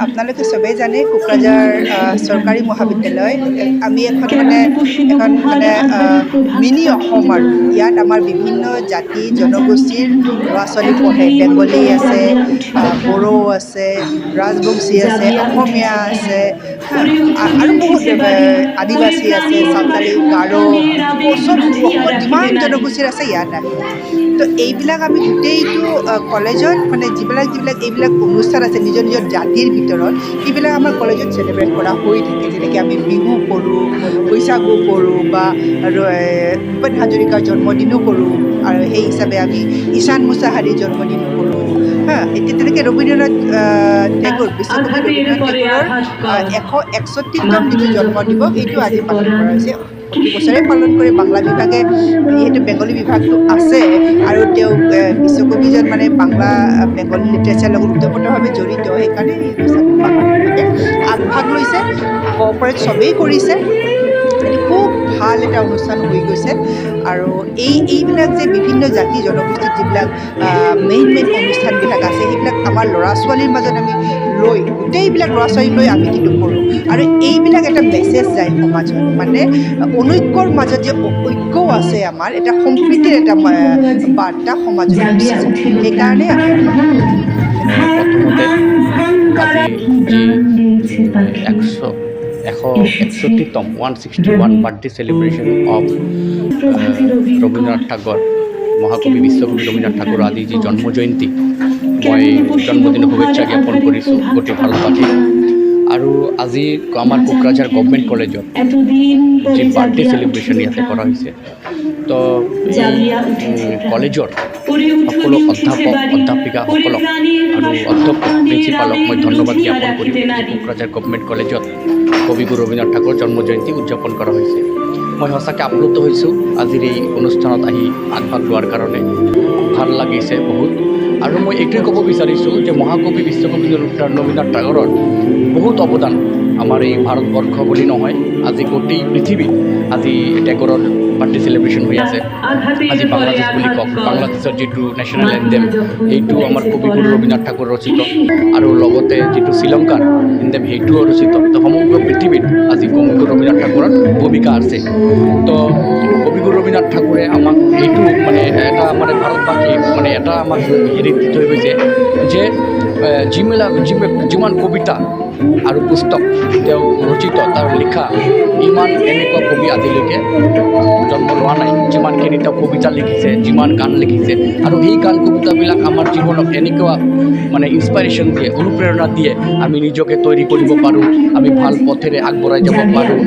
আপোনালোকে চবেই জানে কোকৰাঝাৰ চৰকাৰী মহাবিদ্যালয় আমি এখন মানে মিনি অসম আৰু ইয়াত আমাৰ বিভিন্ন জাতি জনগোষ্ঠীৰ ল'ৰা ছোৱালী পঢ়ে। বেংগলী আছে, বড়ো আছে, ৰাজবংশী আছে, অসমীয়া আছে আৰু বহুত আদিবাসী আছে, চাওতালী, গাৰো, চব অসমত যিমান জনগোষ্ঠীৰ আছে ইয়াত আহে। তো এইবিলাক আমি গোটেইটো কলেজত মানে যিবিলাক এইবিলাক অনুষ্ঠান আছে নিজৰ নিজৰ জাতিৰ ভিতৰত সেইবিলাক আমাৰ কলেজত চেলিব্ৰেট কৰা হৈ থাকে। যেনেকৈ আমি বিহু কৰোঁ, বৈশাগু কৰোঁ বা আৰু ভূপেন হাজৰিকাৰ জন্মদিনো কৰোঁ আৰু সেই হিচাপে আমি ঈশান মুছাহাৰীৰ জন্মদিনো কৰোঁ। এতিয়া তেনেকৈ ৰবীন্দ্ৰনাথ টেগোৰ বিশ্বকবি ৰবীন্দ্ৰনাথ টেগোৰৰ 161তম যিটো জন্ম দিৱস সেইটো আজি পালন কৰা হৈছে। প্ৰতি বছৰে পালন কৰে বাংলা বিভাগে, যিহেতু বেংগলী বিভাগটো আছে আৰু তেওঁ বিশ্বকবিজন মানে বাংলা বেংগলী লিটাৰেচাৰৰ লগত ওতঃপ্ৰোতভাৱে জড়িত, সেইকাৰণে এই অনুষ্ঠানটো বাংলা বিভাগে আগভাগ লৈছে, কৰ্পৰেট চবেই কৰিছে। খুব ভাল এটা অনুষ্ঠান হৈ গৈছে। আৰু এইবিলাক যে বিভিন্ন জাতি জনগোষ্ঠীৰ যিবিলাক মেইন অনুষ্ঠানবিলাক আছে সেইবিলাক আমাৰ ল'ৰা ছোৱালীৰ মাজত আমি লৈ গোটেইবিলাক ল'ৰা ছোৱালী লৈ আমি কিন্তু কৰোঁ। আৰু এইবিলাক এটা মেছেজ যায় সমাজত, মানে অনৈক্যৰ মাজত যে ঐক্যও আছে, আমাৰ এটা সম্প্ৰীতিৰ এটা বাৰ্তা সমাজত গৈছে। সেইকাৰণে প্ৰথমতে আজি যি 161তম 161 birthday celebration of Rabindranath Thakur, মহাকবি বিশ্বকবি ৰবীন্দ্ৰনাথ ঠাকুৰৰ আজি যি জন্ম জয়ন্তী, মই জন্মদিনৰ শুভেচ্ছা জ্ঞাপন কৰিছোঁ গোটেই ভাৰতবাসী। আৰু আজি আমাৰ কোকৰাঝাৰ গভৰ্ণমেণ্ট কলেজত যি বাৰ্থডে চেলিব্ৰেশ্যন ইয়াতে কৰা হৈছে, তো কলেজৰ সকলো অধ্যাপক অধ্যাপিকাসকলক আৰু অধ্যক্ষ প্ৰিন্সিপালক মই ধন্যবাদ জ্ঞাপন কৰিম। কোকৰাঝাৰ গভৰ্ণমেণ্ট কলেজত কবিগুৰু ৰবীন্দ্ৰনাথ ঠাকুৰৰ জন্ম জয়ন্তী উদযাপন কৰা হৈছে। মই সঁচাকৈ আপ্লুত হৈছোঁ আজিৰ এই অনুষ্ঠানত আহি আগভাগ লোৱাৰ কাৰণে। ভাল লাগিছে বহুত। আৰু মই এইটোৱে ক'ব বিচাৰিছোঁ যে মহাকবি বিশ্বকবি ৰবীন্দ্ৰনাথ ঠাকুৰৰ বহুত অৱদান আমাৰ এই ভাৰতবৰ্ষ বুলি নহয়, আজি গোটেই পৃথিৱীত আজি টেগৰৰ বাৰ্থডে চেলিব্ৰেশ্যন হৈ আছে। আজি বাংলাদেশ বুলি কওক, বাংলাদেশৰ যিটো নেশ্যনেল এন্থেম সেইটো আমাৰ কবিগুৰু ৰবীন্দ্ৰনাথ ঠাকুৰ ৰচিত, আৰু লগতে যিটো শ্ৰীলংকাৰ এন্থেম সেইটোও ৰচিত। তো সমগ্ৰ পৃথিৱীত আজি কবিগুৰু ৰবীন্দ্ৰনাথ ঠাকুৰৰ ভূমিকা আছে। তো কবিগুৰু ৰবীন্দ্ৰনাথ ঠাকুৰে আমাক এইটো মানে এটা মানে ভাৰতবাসী মানে এটা আমাক হেৰি দি থৈ গৈছে যে যিমান কবিতা আৰু পুস্তক তেওঁ ৰচিত, তাৰ লিখা ইমান এনেকুৱা কবি আজিলৈকে জন্ম লোৱা নাই যিমানখিনি তেওঁ কবিতা লিখিছে, যিমান গান লিখিছে। আৰু সেই গান কবিতাবিলাক আমাৰ জীৱনক এনেকুৱা মানে ইনস্পাইৰেশ্যন দিয়ে, অনুপ্ৰেৰণা দিয়ে, আমি নিজকে তৈৰি কৰিব পাৰোঁ, আমি ভাল পথেৰে আগবঢ়াই যাব পাৰোঁ,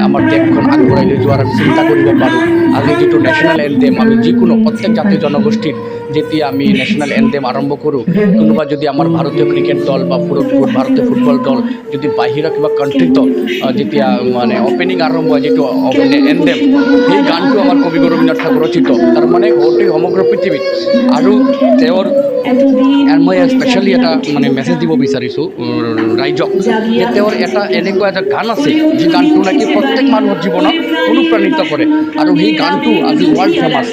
আমাৰ দেশখন আগবঢ়াই লৈ যোৱাৰ চিন্তা কৰিব পাৰোঁ। আজি যিটো নেশ্যনেল এন্থেম, আমি যিকোনো প্ৰত্যেক জাতি জনগোষ্ঠীৰ যেতিয়া আমি নেশ্যনেল এন্থেম আৰম্ভ কৰোঁ, কোনোবা যদি আমাৰ ভাৰতীয় ক্ৰিকেট দল বা ভাৰতীয় ফুটবল দল যদি বাহিৰৰ কিবা কাণ্ট্ৰিত যেতিয়া মানে অপেনিং আৰম্ভ হয় যিটো এন্থেম, সেই গানটো আমাৰ কবিগুৰু ৰবীন্দ্ৰনাথ ঠাকুৰ ৰচিত, তাৰমানে গোটেই সমগ্ৰ পৃথিৱীত। আৰু তেওঁৰ মই স্পেচিয়েলি এটা মানে মেছেজ দিব বিচাৰিছোঁ ৰাইজক যে তেওঁৰ এটা এনেকুৱা এটা গান আছে যি গানটো নেকি প্ৰত্যেক মানুহৰ জীৱনক অনুপ্ৰাণিত কৰে, আৰু সেই গানটো আজি ৱৰ্ল্ড ফেমাছ।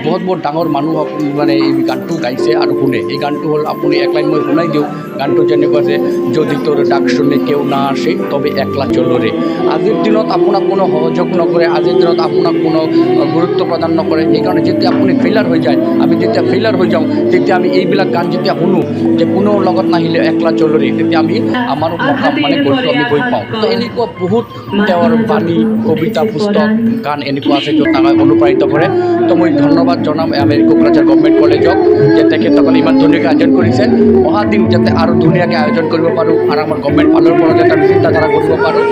বহুত ডাঙৰ মানুহক মানে এই গানটো গাইছে আৰু শুনে। এই গানটো হ'ল, আপুনি এক লাইন মই শুনাই দিওঁ। গানটো যেনেকুৱা যে যদি তোৰ ডাক শুনে কেউ না আসে তবে একলা চলৰে। আজিৰ দিনত আপোনাক কোনো সহযোগ নকৰে, আজিৰ দিনত আপোনাক কোনো গুৰুত্ব প্ৰদান নকৰে। সেইকাৰণে যেতিয়া আপুনি ফেইলাৰ হৈ যায়, আমি যেতিয়া ফেইলাৰ হৈ যাওঁ, তেতিয়া আমি এইবিলাক গান যেতিয়া শুনো যে কোনো লগত নাহিলে একলা চলৰে, তেতিয়া আমি আমাৰ মকাম মানে গৈ পাওঁ। তো এনেকুৱা বহুত তেওঁৰ বাণী, কবিতা, পুস্তক, গান এনেকুৱা আছে য'ত আমাক অনুপ্ৰাণিত কৰে। তো মই ধন্যবাদ জনাম কোকৰাঝাৰ গভৰ্ণমেণ্ট কলেজক যে তেখেতসকলে ইমান ধুনীয়াকৈ আয়োজন কৰিছে। অহা দিন যাতে আৰু ধুনীয়াকৈ আয়োজন কৰিব পাৰোঁ আৰু আমাৰ গভৰ্ণমেণ্ট ফালৰ পৰা যাতে আমি চিন্তাধাৰা কৰিব পাৰোঁ।